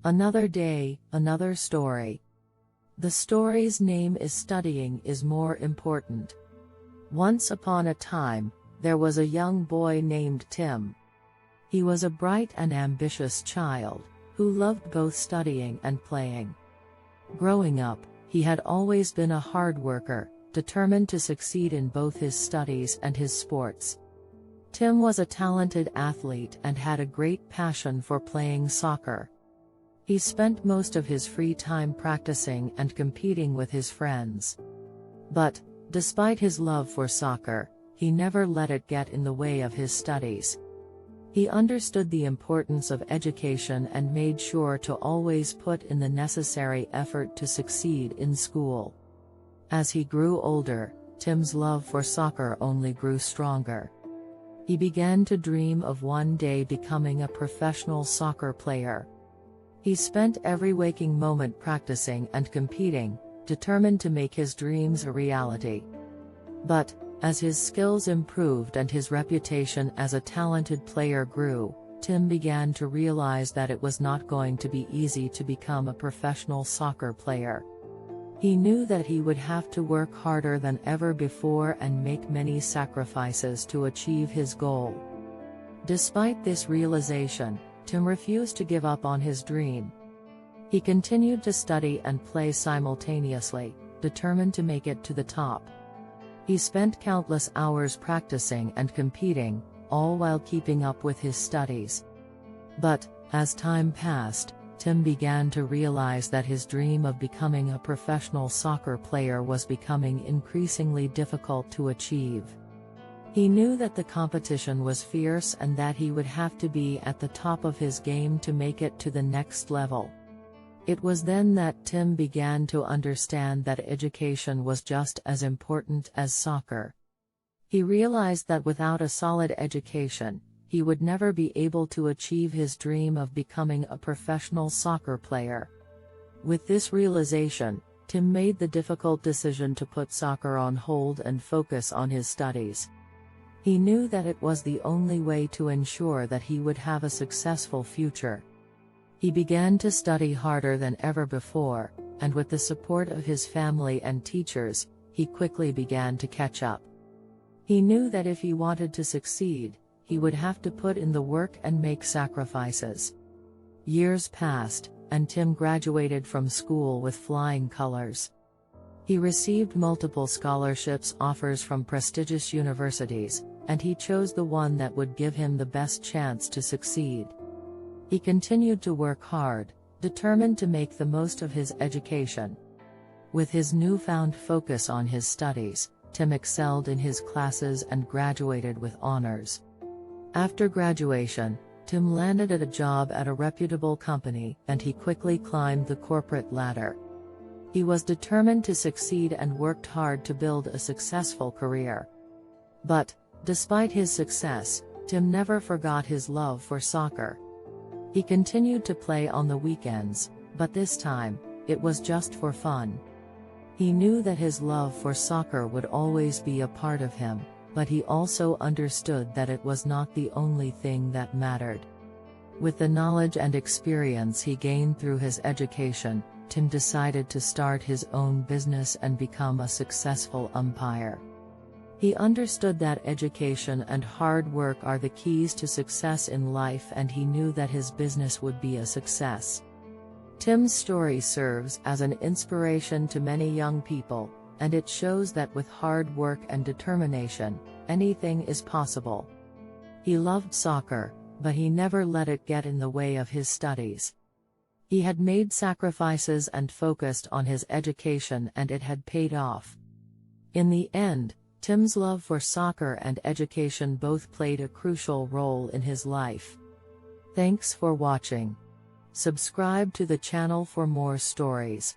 Another day, another story. The story's name is Studying is More Important. Once upon a time, there was a young boy named Tim. He was a bright and ambitious child, who loved both studying and playing. Growing up, he had always been a hard worker, determined to succeed in both his studies and his sports. Tim was a talented athlete and had a great passion for playing soccer. He spent most of his free time practicing and competing with his friends. But, despite his love for soccer, he never let it get in the way of his studies. He understood the importance of education and made sure to always put in the necessary effort to succeed in school. As he grew older, Tim's love for soccer only grew stronger. He began to dream of one day becoming a professional soccer player. He spent every waking moment practicing and competing, determined to make his dreams a reality. But, as his skills improved and his reputation as a talented player grew, Tim began to realize that it was not going to be easy to become a professional soccer player. He knew that he would have to work harder than ever before and make many sacrifices to achieve his goal. Despite this realization, Tim refused to give up on his dream. He continued to study and play simultaneously, determined to make it to the top. He spent countless hours practicing and competing, all while keeping up with his studies. But, as time passed, Tim began to realize that his dream of becoming a professional soccer player was becoming increasingly difficult to achieve. He knew that the competition was fierce and that he would have to be at the top of his game to make it to the next level. It was then that Tim began to understand that education was just as important as soccer. He realized that without a solid education, he would never be able to achieve his dream of becoming a professional soccer player. With this realization, Tim made the difficult decision to put soccer on hold and focus on his studies. He knew that it was the only way to ensure that he would have a successful future. He began to study harder than ever before, and with the support of his family and teachers, he quickly began to catch up. He knew that if he wanted to succeed, he would have to put in the work and make sacrifices. Years passed, and Tim graduated from school with flying colors. He received multiple scholarships offers from prestigious universities, and he chose the one that would give him the best chance to succeed. He continued to work hard, determined to make the most of his education. With his newfound focus on his studies, Tim excelled in his classes and graduated with honors. After graduation, Tim landed at a job at a reputable company, and he quickly climbed the corporate ladder. He was determined to succeed and worked hard to build a successful career. But, despite his success, Tim never forgot his love for soccer. He continued to play on the weekends, but this time, it was just for fun. He knew that his love for soccer would always be a part of him, but he also understood that it was not the only thing that mattered. With the knowledge and experience he gained through his education, Tim decided to start his own business and become a successful umpire. He understood that education and hard work are the keys to success in life, and he knew that his business would be a success. Tim's story serves as an inspiration to many young people, and it shows that with hard work and determination, anything is possible. He loved soccer, but he never let it get in the way of his studies. He had made sacrifices and focused on his education, and it had paid off. In the end, Tim's love for soccer and education both played a crucial role in his life. Thanks for watching. Subscribe to the channel for more stories.